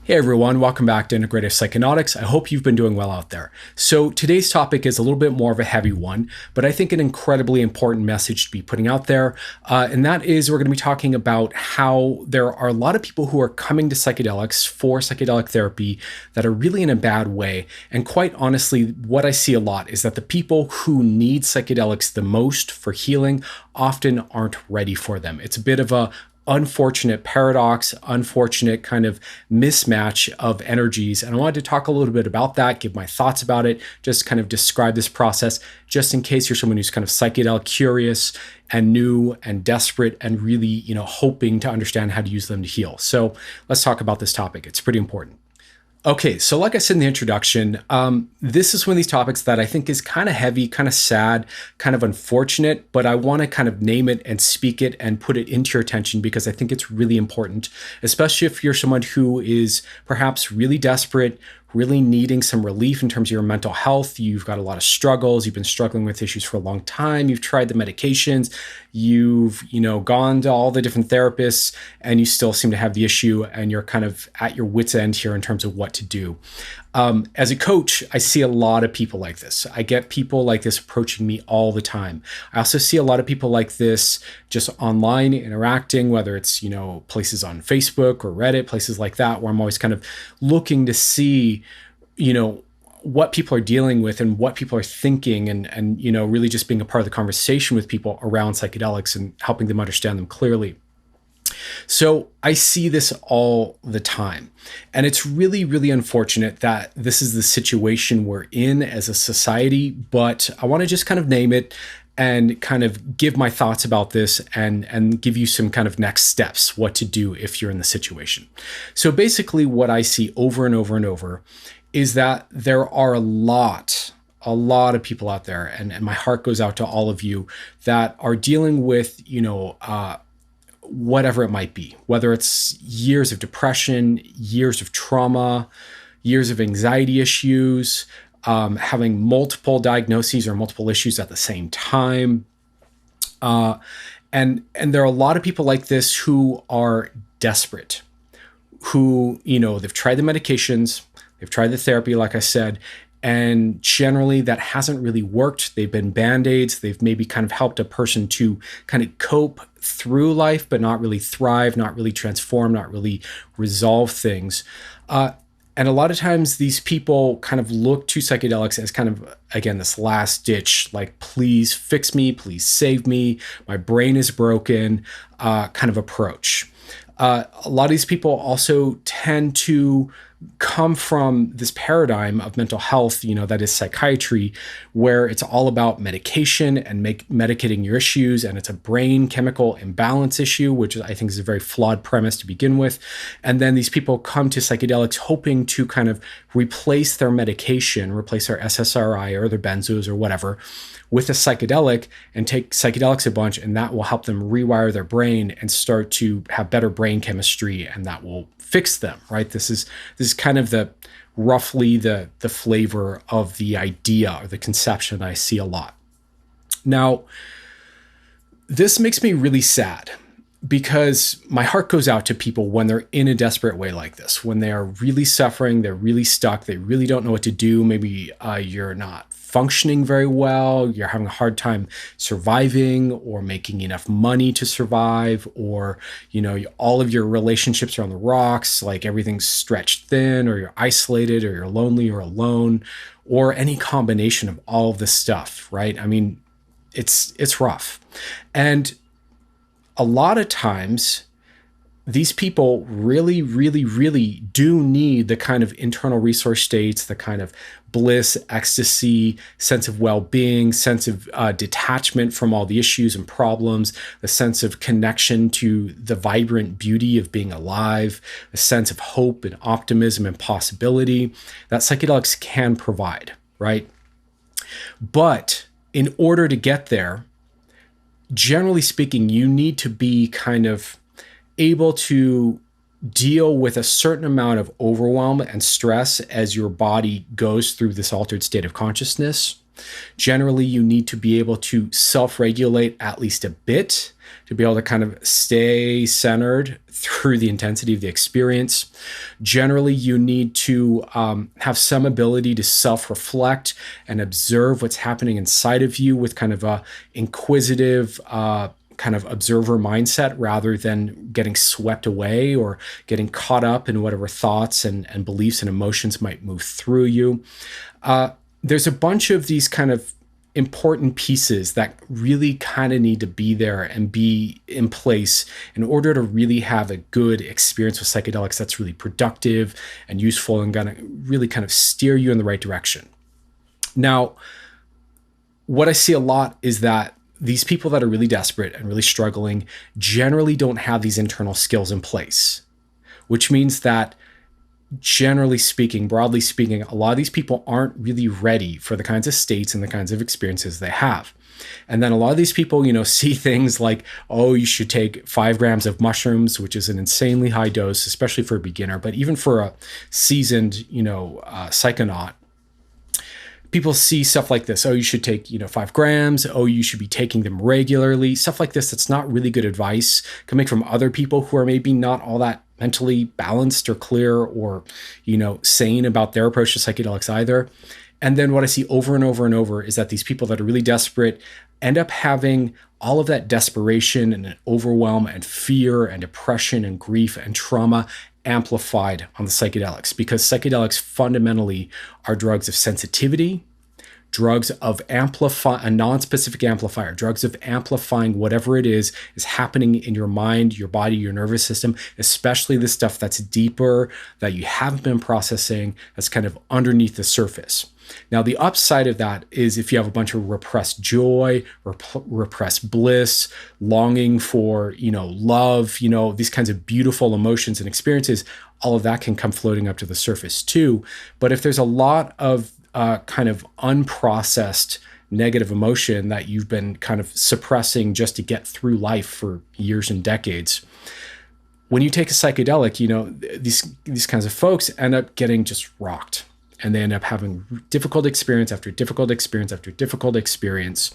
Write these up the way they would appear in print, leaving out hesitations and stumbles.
Hey everyone, welcome back to Integrative Psychonautics. I hope you've been doing well out there. So today's topic is a little bit more of a heavy one, but I think an incredibly important message to be putting out there. And that is we're going to be talking about how there are a lot of people who are coming to psychedelics for psychedelic therapy that are really in a bad way. And quite honestly, what I see a lot is that the people who need psychedelics the most for healing often aren't ready for them. It's a bit of a unfortunate paradox, unfortunate kind of mismatch of energies. And I wanted to talk a little bit about that, give my thoughts about it, just kind of describe this process, just in case you're someone who's kind of psychedelic curious and new and desperate and really, hoping to understand how to use them to heal. So let's talk about this topic. It's pretty important. Okay, so like I said in the introduction, this is one of these topics that I think is kind of heavy, kind of sad, kind of unfortunate, but I want to kind of name it and speak it and put it into your attention because I think it's really important, especially if you're someone who is perhaps really desperate, really needing some relief in terms of your mental health. You've got a lot of struggles. You've been struggling with issues for a long time. You've tried the medications. You've, gone to all the different therapists and you still seem to have the issue and you're kind of at your wit's end here in terms of what to do. As a coach, I see a lot of people like this. I get people like this approaching me all the time. I also see a lot of people like this just online interacting, whether it's, places on Facebook or Reddit, places like that, where I'm always kind of looking to see, what people are dealing with and what people are thinking and really just being a part of the conversation with people around psychedelics and helping them understand them clearly. So I see this all the time. And it's really, really unfortunate that this is the situation we're in as a society, but I want to just kind of name it and kind of give my thoughts about this and give you some kind of next steps, what to do if you're in the situation. So basically what I see over and over and over is that there are a lot of people out there, and my heart goes out to all of you that are dealing with, whatever it might be, whether it's years of depression, years of trauma, years of anxiety issues, having multiple diagnoses or multiple issues at the same time. And there are a lot of people like this who are desperate, who, they've tried the medications, they've tried the therapy, like I said, and generally that hasn't really worked. They've been Band-Aids. They've maybe kind of helped a person to kind of cope through life, but not really thrive, not really transform, not really resolve things. And a lot of times these people kind of look to psychedelics as kind of, again, this last ditch, like, please fix me, please save me, my brain is broken, kind of approach. A lot of these people also tend to come from this paradigm of mental health, that is psychiatry, where it's all about medication and medicating your issues. And it's a brain chemical imbalance issue, which I think is a very flawed premise to begin with. And then these people come to psychedelics hoping to kind of replace their medication, replace their SSRI or their benzos or whatever with a psychedelic and take psychedelics a bunch, and that will help them rewire their brain and start to have better brain chemistry, and that will fix them, right? This is kind of roughly the flavor of the idea or the conception I see a lot. Now, this makes me really sad because my heart goes out to people when they're in a desperate way like this, when they are really suffering, they're really stuck, they really don't know what to do. Maybe you're not functioning very well, you're having a hard time surviving or making enough money to survive, or all of your relationships are on the rocks, like everything's stretched thin, or you're isolated, or you're lonely or alone, or any combination of all of this stuff, right? I mean, it's rough. And a lot of times these people really, really, really do need the kind of internal resource states, the kind of bliss, ecstasy, sense of well-being, sense of detachment from all the issues and problems, the sense of connection to the vibrant beauty of being alive, a sense of hope and optimism and possibility that psychedelics can provide, right? But in order to get there, generally speaking, you need to be kind of able to deal with a certain amount of overwhelm and stress as your body goes through this altered state of consciousness. Generally, you need to be able to self-regulate at least a bit to be able to kind of stay centered through the intensity of the experience. Generally, you need to have some ability to self-reflect and observe what's happening inside of you with kind of a inquisitive kind of observer mindset rather than getting swept away or getting caught up in whatever thoughts and beliefs and emotions might move through you. There's a bunch of these kind of important pieces that really kind of need to be there and be in place in order to really have a good experience with psychedelics that's really productive and useful and going to really kind of steer you in the right direction. Now, what I see a lot is that these people that are really desperate and really struggling generally don't have these internal skills in place, which means that generally speaking, broadly speaking, a lot of these people aren't really ready for the kinds of states and the kinds of experiences they have. And then a lot of these people, see things like, oh, you should take 5 grams of mushrooms, which is an insanely high dose, especially for a beginner, but even for a seasoned, psychonaut. People see stuff like this. Oh, you should take, 5 grams. Oh, you should be taking them regularly. Stuff like this that's not really good advice coming from other people who are maybe not all that mentally balanced or clear or, sane about their approach to psychedelics either. And then what I see over and over and over is that these people that are really desperate end up having all of that desperation and overwhelm and fear and depression and grief and trauma amplified on the psychedelics, because psychedelics fundamentally are drugs of sensitivity, drugs of a non-specific amplifier, drugs of amplifying whatever it is happening in your mind, your body, your nervous system, especially the stuff that's deeper, that you haven't been processing, that's kind of underneath the surface. Now, the upside of that is if you have a bunch of repressed joy, repressed bliss, longing for, love, these kinds of beautiful emotions and experiences, all of that can come floating up to the surface too. But if there's a lot of kind of unprocessed negative emotion that you've been kind of suppressing just to get through life for years and decades, when you take a psychedelic, these kinds of folks end up getting just rocked. And they end up having difficult experience after difficult experience after difficult experience.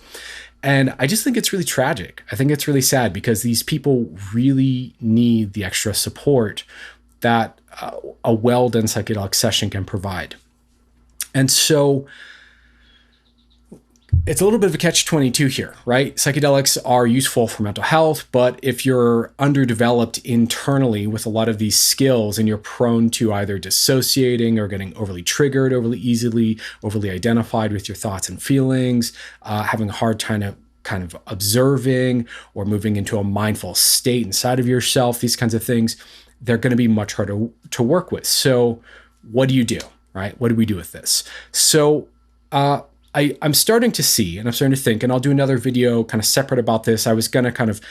And I just think it's really tragic. I think it's really sad because these people really need the extra support that a well-done psychedelic session can provide. And so it's a little bit of a catch-22 here, right? Psychedelics are useful for mental health, but if you're underdeveloped internally with a lot of these skills and you're prone to either dissociating or getting overly triggered overly easily, overly identified with your thoughts and feelings, having a hard time to kind of observing or moving into a mindful state inside of yourself, these kinds of things, they're going to be much harder to work with. So what do you do, right? What do we do with this? So I'm starting to see, and I'm starting to think, and I'll do another video kind of separate about this. I was going to kind of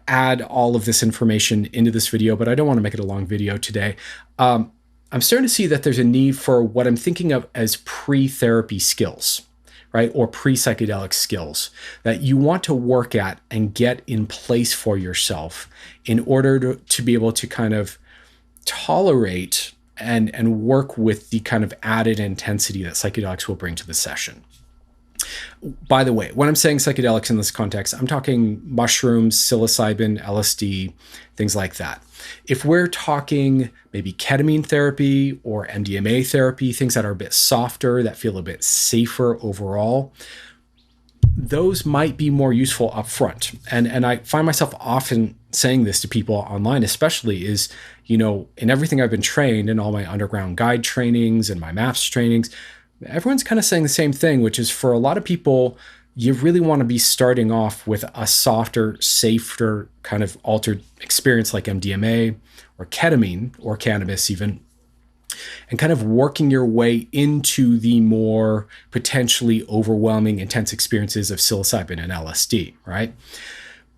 add all of this information into this video, but I don't want to make it a long video today. I'm starting to see that there's a need for what I'm thinking of as pre-therapy skills, right? Or pre-psychedelic skills that you want to work at and get in place for yourself in order to be able to kind of tolerate and work with the kind of added intensity that psychedelics will bring to the session. By the way, when I'm saying psychedelics in this context, I'm talking mushrooms, psilocybin, LSD, things like that. If we're talking maybe ketamine therapy or MDMA therapy, things that are a bit softer, that feel a bit safer overall, those might be more useful up front. And I find myself often saying this to people online, especially is, in everything I've been trained in all my underground guide trainings and my MAPS trainings, everyone's kind of saying the same thing, which is for a lot of people, you really want to be starting off with a softer, safer kind of altered experience like MDMA or ketamine or cannabis even, and kind of working your way into the more potentially overwhelming, intense experiences of psilocybin and LSD, right?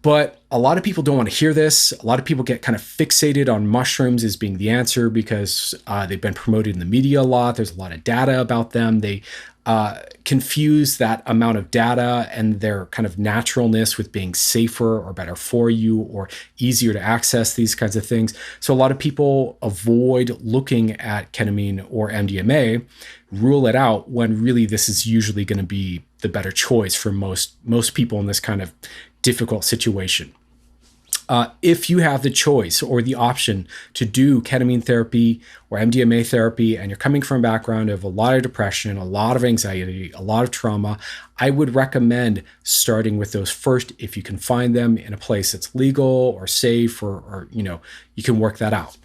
But a lot of people don't want to hear this. A lot of people get kind of fixated on mushrooms as being the answer because they've been promoted in the media a lot. There's a lot of data about them. They confuse that amount of data and their kind of naturalness with being safer or better for you or easier to access, these kinds of things. So a lot of people avoid looking at ketamine or MDMA, rule it out, when really this is usually going to be the better choice for most people in this kind of difficult situation. If you have the choice or the option to do ketamine therapy or MDMA therapy, and you're coming from a background of a lot of depression, a lot of anxiety, a lot of trauma, I would recommend starting with those first if you can find them in a place that's legal or safe, or you can work that out.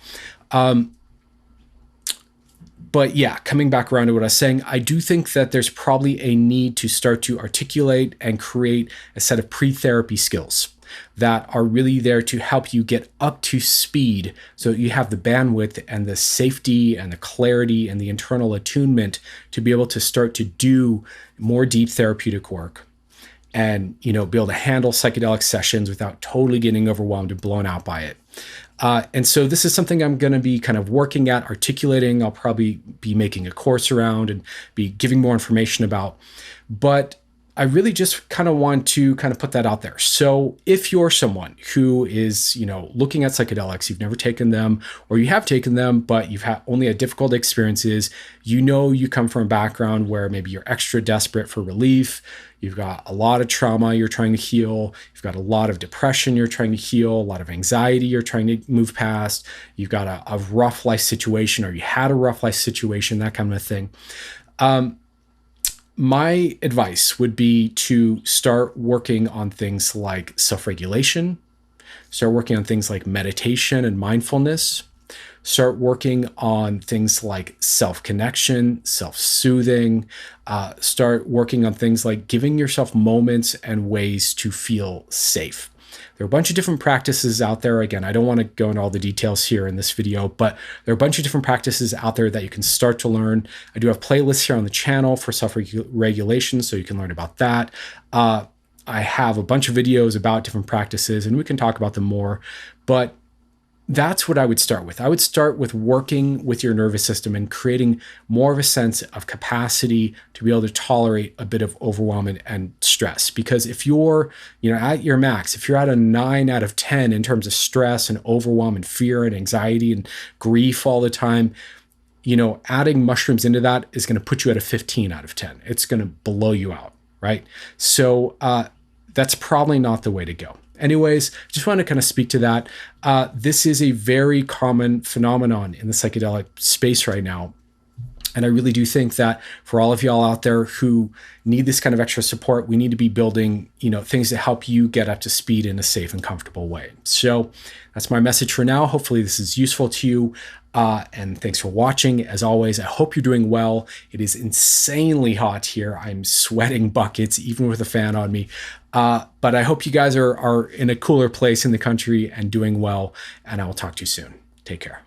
But yeah, coming back around to what I was saying, I do think that there's probably a need to start to articulate and create a set of pre-therapy skills that are really there to help you get up to speed, so that you have the bandwidth and the safety and the clarity and the internal attunement to be able to start to do more deep therapeutic work and be able to handle psychedelic sessions without totally getting overwhelmed and blown out by it. And so this is something I'm going to be kind of working at, articulating. I'll probably be making a course around and be giving more information about. But I really just kind of want to kind of put that out there. So if you're someone who is, looking at psychedelics, you've never taken them, or you have taken them, but you've only had difficult experiences, you come from a background where maybe you're extra desperate for relief. You've got a lot of trauma you're trying to heal. You've got a lot of depression you're trying to heal, a lot of anxiety you're trying to move past. You've got a rough life situation, or you had a rough life situation, that kind of thing. My advice would be to start working on things like self-regulation, start working on things like meditation and mindfulness, start working on things like self-connection, self-soothing, start working on things like giving yourself moments and ways to feel safe. There are a bunch of different practices out there. Again, I don't want to go into all the details here in this video, but there are a bunch of different practices out there that you can start to learn. I do have playlists here on the channel for self-regulation, so you can learn about that. I have a bunch of videos about different practices, and we can talk about them more, but that's what I would start with. I would start with working with your nervous system and creating more of a sense of capacity to be able to tolerate a bit of overwhelm and stress. Because if you're, at your max, if you're at a 9 out of 10 in terms of stress and overwhelm and fear and anxiety and grief all the time, adding mushrooms into that is going to put you at a 15 out of 10. It's going to blow you out, right? So that's probably not the way to go. Anyways, just want to kind of speak to that. This is a very common phenomenon in the psychedelic space right now. And I really do think that for all of y'all out there who need this kind of extra support, we need to be building, things that help you get up to speed in a safe and comfortable way. So that's my message for now. Hopefully this is useful to you. And thanks for watching. As always, I hope you're doing well. It is insanely hot here. I'm sweating buckets, even with a fan on me. But I hope you guys are in a cooler place in the country and doing well. And I will talk to you soon. Take care.